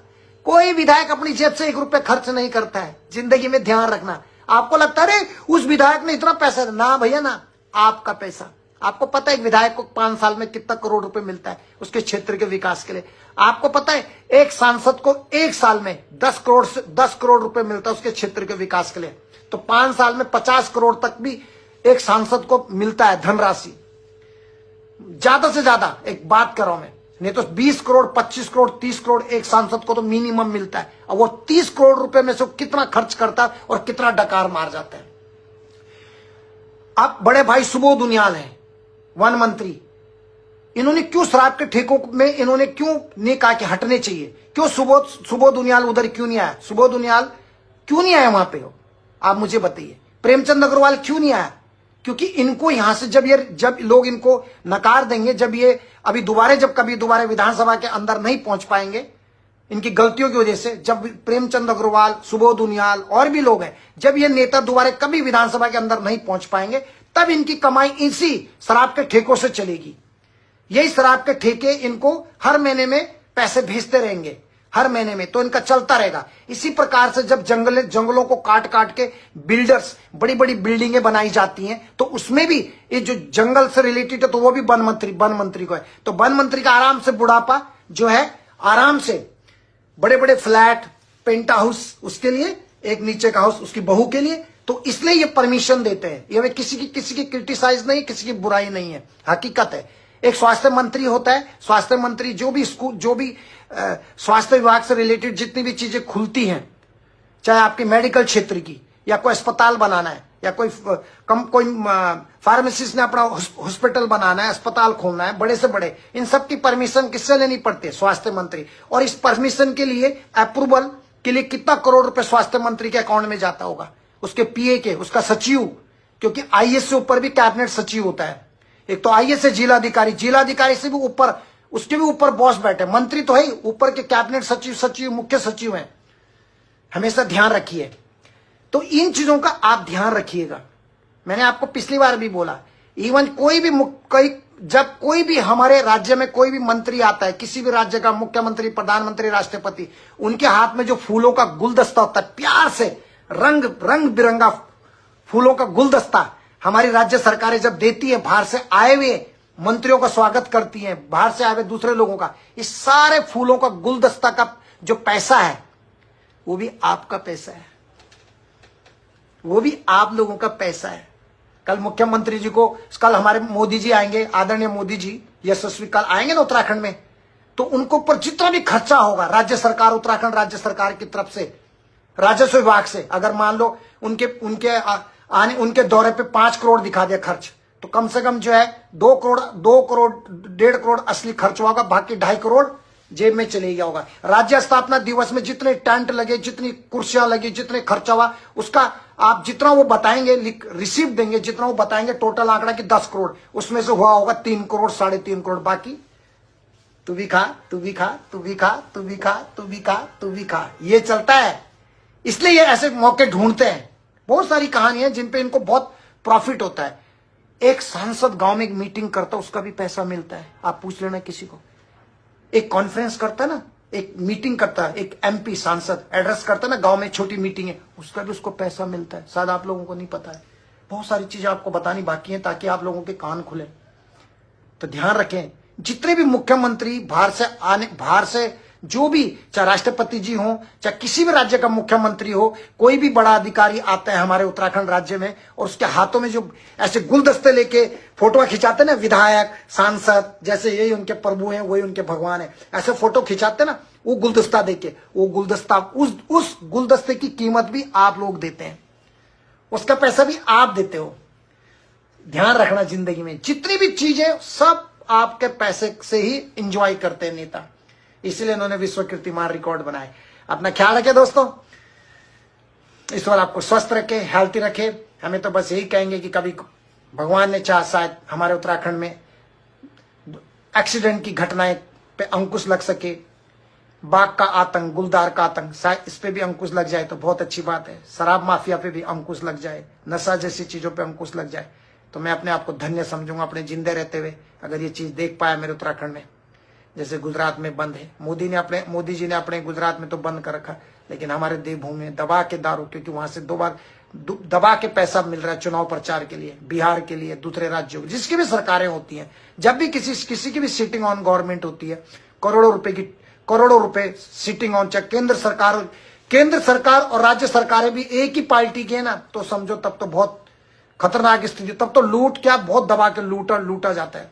कोई विधायक अपनी जेब से 1 रुपया खर्च नहीं करता है। जिंदगी में ध्यान रखना। आपको लगता है अरे उस विधायक ने इतना पैसा, ना भैया ना, आपका पैसा। आपको पता है एक विधायक को 5 साल में कितना करोड़ रुपए मिलता है उसके क्षेत्र के विकास के लिए? आपको पता है एक सांसद को 1 साल में 10 करोड़ रुपए मिलता है उसके क्षेत्र के विकास के लिए? तो 5 साल में 50 करोड़ तक भी एक सांसद को मिलता है धनराशि। ज्यादा से ज्यादा एक बात कर रहा हूं मैं, नहीं तो 20 करोड़, 25 करोड़, 30 करोड़ एक सांसद को तो मिनिमम मिलता है। और वो 30 करोड़ रुपए में से कितना खर्च करता है और कितना डकार मार जाता है। अब बड़े भाई सुबोध उनियाल हैं, वन मंत्री, इन्होंने क्यों शराब के ठेकों में इन्होंने क्यों नहीं कहा कि हटने चाहिए? क्यों सुबोध उनियाल उधर क्यों नहीं आया? सुबोध उनियाल क्यों नहीं आया वहां पे? हो आप मुझे बताइए। प्रेमचंद अग्रवाल क्यों नहीं आया? क्योंकि इनको यहां से जब लोग इनको नकार देंगे, जब ये कभी दोबारा विधानसभा के अंदर नहीं पहुंच पाएंगे इनकी गलतियों की वजह से, जब प्रेमचंद अग्रवाल, सुबोध उनियाल और भी लोग हैं, जब ये नेता दोबारा कभी विधानसभा के अंदर नहीं पहुंच पाएंगे, तब इनकी कमाई इसी शराब के ठेकों से चलेगी। यही शराब के ठेके इनको हर महीने में पैसे भेजते रहेंगे, हर महीने में, तो इनका चलता रहेगा। इसी प्रकार से जब जंगलों को काट काट के बिल्डर्स बड़ी बड़ी बिल्डिंगें बनाई जाती हैं, तो उसमें भी ये जो जंगल से रिलेटेड है, तो वो भी वन मंत्री को है। तो वन मंत्री का आराम से बुढ़ापा जो है, आराम से बड़े बड़े फ्लैट, पेंट हाउस, उसके लिए एक नीचे का हाउस उसकी बहू के लिए, तो इसलिए ये परमिशन देते हैं। ये किसी की क्रिटिसाइज नहीं, किसी की बुराई नहीं है, हकीकत है। एक स्वास्थ्य मंत्री होता है, स्वास्थ्य मंत्री जो भी स्वास्थ्य विभाग से रिलेटेड जितनी भी चीजें खुलती हैं, चाहे आपकी मेडिकल क्षेत्र की, या कोई अस्पताल बनाना है, या कोई फार्मासिस्ट ने अपना हॉस्पिटल बनाना है, अस्पताल खोलना है, बड़े से बड़े, इन सब की परमिशन किससे लेनी पड़ती है? स्वास्थ्य मंत्री। और इस परमिशन के लिए, अप्रूवल के लिए कितना करोड़ रुपए स्वास्थ्य मंत्री के अकाउंट में जाता होगा? उसके पीए के, उसका सचिव, क्योंकि आईएएस से ऊपर भी कैबिनेट सचिव होता है। एक तो आईएएस से जिलाधिकारी से भी ऊपर, उसके भी ऊपर बॉस बैठे, मंत्री तो है, ऊपर के कैबिनेट सचिव, मुख्य सचिव हैं। हमेशा ध्यान रखिए। तो इन चीजों का आप ध्यान रखिएगा। मैंने आपको पिछली बार भी बोला, इवन जब कोई भी हमारे राज्य में कोई भी मंत्री आता है, किसी भी राज्य का मुख्यमंत्री, प्रधानमंत्री, राष्ट्रपति, उनके हाथ में जो फूलों का गुलदस्ता होता है, प्यार से रंग बिरंगा फूलों का गुलदस्ता हमारी राज्य सरकारें जब देती है, बाहर से आए हुए मंत्रियों का स्वागत करती हैं, बाहर से आए हुए दूसरे लोगों का, इस सारे फूलों का गुलदस्ता का जो पैसा है, वो भी आपका पैसा है, वो भी आप लोगों का पैसा है। कल मुख्यमंत्री जी को, कल हमारे मोदी जी आएंगे, आदरणीय मोदी जी यशस्वी कल आएंगे ना उत्तराखंड में, तो उनको ऊपर जितना भी खर्चा होगा राज्य सरकार, उत्तराखंड राज्य सरकार की तरफ से, राजस्व विभाग से, अगर मान लो उनके दौरे पे 5 करोड़ दिखा दिया खर्च, तो कम से कम जो है 2 करोड़ 1.5 करोड़ असली खर्च होगा, बाकी 2.5 करोड़ जेब में चले गया होगा। राज्य स्थापना दिवस में जितने टेंट लगे, जितनी कुर्सियां लगी, जितने खर्चा हुआ, उसका आप जितना वो बताएंगे, रिसीव देंगे, जितना वो बताएंगे टोटल आंकड़ा कि 10 करोड़, उसमें से हुआ होगा 3 करोड़, 3.5 करोड़। बाकी तू भी खा, तू भी खा, तू भी खा, तू भी खा, तू भी खा, तू भी खा, ये चलता है। इसलिए ये ऐसे मौके ढूंढते हैं। बहुत सारी कहानियां जिन पे इनको बहुत प्रॉफिट होता है। एक सांसद गांव में एक मीटिंग करता, उसका भी पैसा मिलता है, आप पूछ लेना किसी को। एक कॉन्फ्रेंस करता ना, एक मीटिंग करता है, एक एमपी सांसद एड्रेस करता ना गांव में, छोटी मीटिंग है, उसका भी उसको पैसा मिलता है। शायद आप लोगों को नहीं पता है। बहुत सारी चीजें आपको बतानी बाकी है ताकि आप लोगों के कान खुले। तो ध्यान रखें, जितने भी मुख्यमंत्री बाहर से जो भी, चाहे राष्ट्रपति जी हो, चाहे किसी भी राज्य का मुख्यमंत्री हो, कोई भी बड़ा अधिकारी आता है हमारे उत्तराखंड राज्य में और उसके हाथों में जो ऐसे गुलदस्ते लेके फोटो खिंचाते ना, विधायक, सांसद, जैसे यही उनके प्रभु हैं, वही उनके भगवान है, ऐसे फोटो खिंचाते ना, वो गुलदस्ता देके, वो गुलदस्ता, उस गुलदस्ते की कीमत भी आप लोग देते हैं, उसका पैसा भी आप देते हो। ध्यान रखना, जिंदगी में जितनी भी चीजें सब आपके पैसे से ही इंजॉय करते हैं नेता। इसलिए उन्होंने विश्व कीर्तिमान रिकॉर्ड बनाए। अपना ख्याल रखे दोस्तों, ईश्वर आपको स्वस्थ रखे, हेल्थी रखे। हमें तो बस यही कहेंगे कि कभी भगवान ने चाहा शायद हमारे उत्तराखंड में एक्सीडेंट की घटनाएं पे अंकुश लग सके। बाघ का आतंक, गुलदार का आतंक, शायद इस पे भी अंकुश लग जाए तो बहुत अच्छी बात है। शराब माफिया पे भी अंकुश लग जाए, नशा जैसी चीजों पे अंकुश लग जाए तो मैं अपने आप को धन्य समझूंगा अपने जिंदे रहते हुए, अगर ये चीज देख पाया मेरे उत्तराखंड में। जैसे गुजरात में बंद है, मोदी जी ने अपने गुजरात में तो बंद कर रखा, लेकिन हमारे देवभूमि में दबा के दारू, क्योंकि वहां से 2 बार दबा के पैसा मिल रहा है चुनाव प्रचार के लिए, बिहार के लिए, दूसरे राज्यों, जिसकी भी सरकारें होती हैं, जब भी किसी की भी सिटिंग ऑन गवर्नमेंट होती है, करोड़ों रुपए सिटिंग ऑन, चाहे केंद्र सरकार और राज्य सरकारें भी एक ही पार्टी की है ना, तो समझो तब तो बहुत खतरनाक स्थिति, तब तो लूट क्या, बहुत दबा के लूटा जाता है,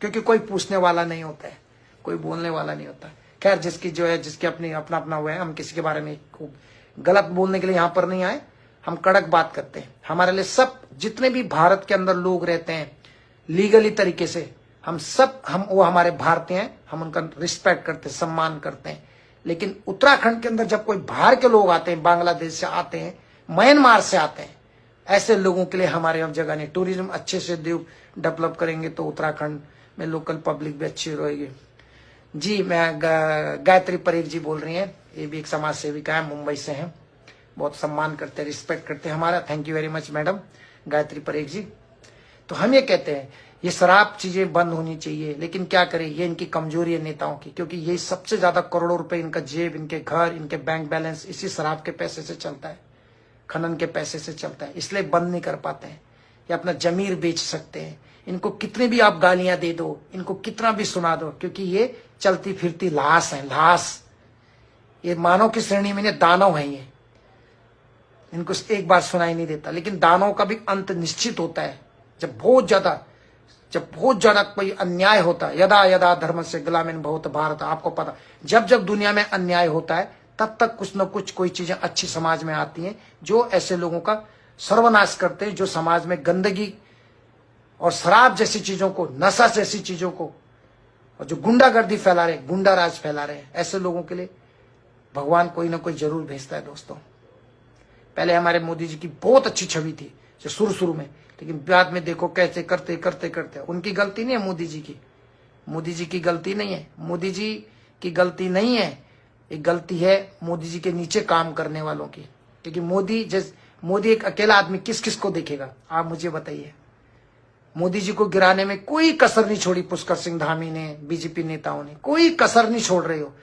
क्योंकि कोई पूछने वाला नहीं होता है, कोई बोलने वाला नहीं होता। खैर, जिसकी जो है, जिसके अपना हुआ है, हम किसी के बारे में गलत बोलने के लिए यहाँ पर नहीं आए, हम कड़क बात करते हैं। हमारे लिए सब जितने भी भारत के अंदर लोग रहते हैं लीगली तरीके से, वो हमारे भारतीय हैं, हम उनका रिस्पेक्ट करते हैं, सम्मान करते हैं। लेकिन उत्तराखंड के अंदर जब कोई बाहर के लोग आते हैं, बांग्लादेश से आते हैं, म्यांमार से आते हैं, ऐसे लोगों के लिए हमारे यहाँ जगह नहीं। टूरिज्म अच्छे से डेवलप करेंगे तो उत्तराखंड में लोकल पब्लिक भी अच्छी रहेगी। जी, मैं गायत्री परेख जी बोल रही हैं, ये भी एक समाज सेविका है, मुंबई से हैं, बहुत सम्मान करते हैं, रिस्पेक्ट करते हैं हमारा। Thank you very much madam Gayatri परेख जी। तो हम ये कहते हैं ये शराब चीजें बंद होनी चाहिए, लेकिन क्या करें, ये इनकी कमजोरी है नेताओं की, क्योंकि ये सबसे ज्यादा करोड़ों रुपए इनका जेब, इनके घर, इनके बैंक बैलेंस इसी शराब के पैसे से चलता है, खनन के पैसे से चलता है, इसलिए बंद नहीं कर पाते हैं। ये अपना जमीर बेच सकते हैं, इनको कितनी भी आप गालियां दे दो, इनको कितना भी सुना दो, क्योंकि ये चलती फिरती लाश है, लाश। ये मानव की श्रेणी में दानव है, ये इनको एक बार सुनाई नहीं देता, लेकिन दानव का भी अंत निश्चित होता है। जब बहुत ज्यादा कोई अन्याय होता है, यदा यदा धर्म से ग्लामिन भवत भारत, आपको पता, जब दुनिया में अन्याय होता है तब तक कुछ न कुछ कोई चीजें अच्छी समाज में आती हैं जो ऐसे लोगों का सर्वनाश करते हैं, जो समाज में गंदगी और शराब जैसी चीजों को, नशा जैसी चीजों को, और जो गुंडागर्दी फैला रहे, गुंडा राज फैला रहे, ऐसे लोगों के लिए भगवान कोई ना कोई जरूर भेजता है दोस्तों। पहले हमारे मोदी जी की बहुत अच्छी छवि थी जो शुरू में, लेकिन बाद में देखो कैसे करते उनकी गलती नहीं है, मोदी जी की गलती नहीं है, मोदी जी की गलती नहीं है, एक गलती है मोदी जी के नीचे काम करने वालों की। क्योंकि मोदी एक अकेला आदमी किस किस को देखेगा, आप मुझे बताइए। मोदी जी को गिराने में कोई कसर नहीं छोड़ी पुष्कर सिंह धामी ने, बीजेपी नेताओं ने कोई कसर नहीं छोड़ रहे हो,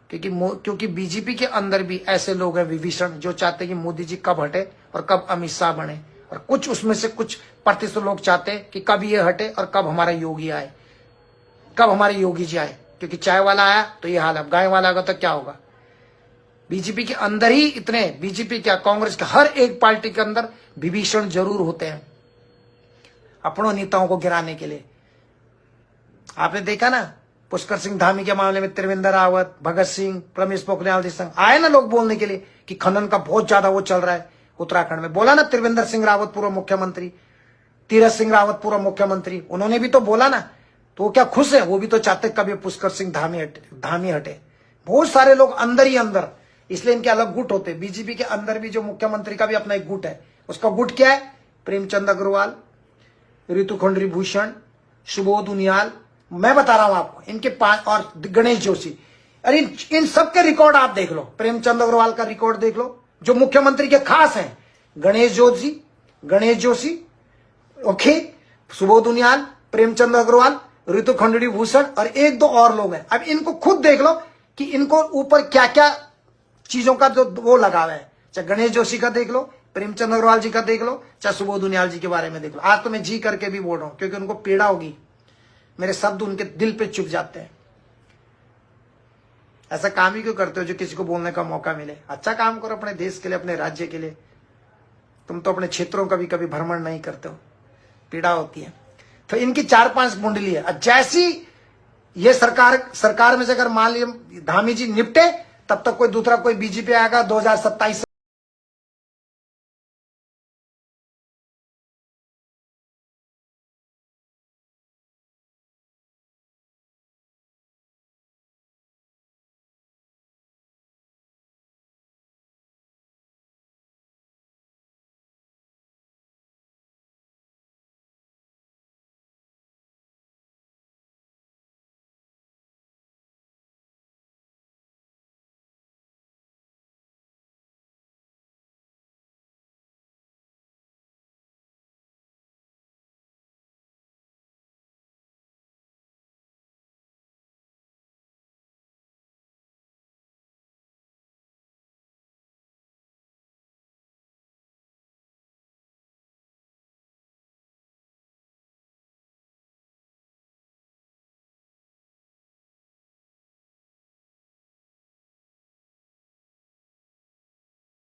क्योंकि बीजेपी के अंदर भी ऐसे लोग हैं विभीषण, जो चाहते हैं कि मोदी जी कब हटे और कब अमित शाह बने, और कुछ उसमें से कुछ प्रतिशत लोग चाहते हैं कि कब ये हटे और कब हमारा योगी आए, कब हमारे योगी जी आए, क्योंकि चाय वाला आया तो ये हाल है, गाय वाला आएगा तो क्या होगा। बीजेपी के अंदर ही इतने, बीजेपी क्या कांग्रेस का, हर एक पार्टी के अंदर विभीषण जरूर होते हैं अपनों नेताओं को गिराने के लिए। आपने देखा ना पुष्कर सिंह धामी के मामले में त्रिवेंद्र रावत, भगत सिंह, रमेश पोखरियाल निशंक आए ना लोग बोलने के लिए कि खनन का बहुत ज्यादा वो चल रहा है उत्तराखंड में। बोला ना त्रिवेंद्र सिंह रावत पूर्व मुख्यमंत्री, तीरथ सिंह रावत पूर्व मुख्यमंत्री, उन्होंने भी तो बोला ना तो वो क्या खुश है? वो भी तो चाहते कभी पुष्कर सिंह धामी हटे। बहुत सारे लोग अंदर ही अंदर, इसलिए इनके अलग गुट होते। बीजेपी के अंदर भी जो मुख्यमंत्री का भी अपना एक गुट है, उसका गुट क्या है? प्रेमचंद अग्रवाल, ऋतु खंडरी भूषण, सुबोध उनियाल, मैं बता रहा हूं आपको, इनके 5 और गणेश जोशी। अरे इन सब के रिकॉर्ड आप देख लो। प्रेमचंद अग्रवाल का रिकॉर्ड देख लो, जो मुख्यमंत्री के खास हैं। गणेश जोशी, ओके, सुबोध उनियाल, प्रेमचंद अग्रवाल, ऋतु खंडड़ी भूषण और 1-2 और लोग हैं। अब इनको खुद देख लो कि इनको ऊपर क्या क्या चीजों का जो वो लगा हुआ है। चाहे गणेश जोशी का देख लो, प्रेमचंद अग्रवाल जी का देख लो, चाहे सुबोध उनियाल जी के बारे में देख लो। आज तो मैं जी करके भी बोल रहा हूं, क्योंकि उनको पीड़ा होगी, मेरे शब्द उनके दिल पे चुभ जाते हैं। ऐसा काम ही क्यों करते हो जो किसी को बोलने का मौका मिले? अच्छा काम करो अपने देश के लिए, अपने राज्य के लिए। तुम तो अपने क्षेत्रों का भी कभी भ्रमण नहीं करते हो, पीड़ा होती है। तो इनकी 4-5 कुंडली है। जैसी ये सरकार में से अगर मान लीजिए धामी जी निपटे, तब तक कोई दूसरा कोई बीजेपी आएगा 2027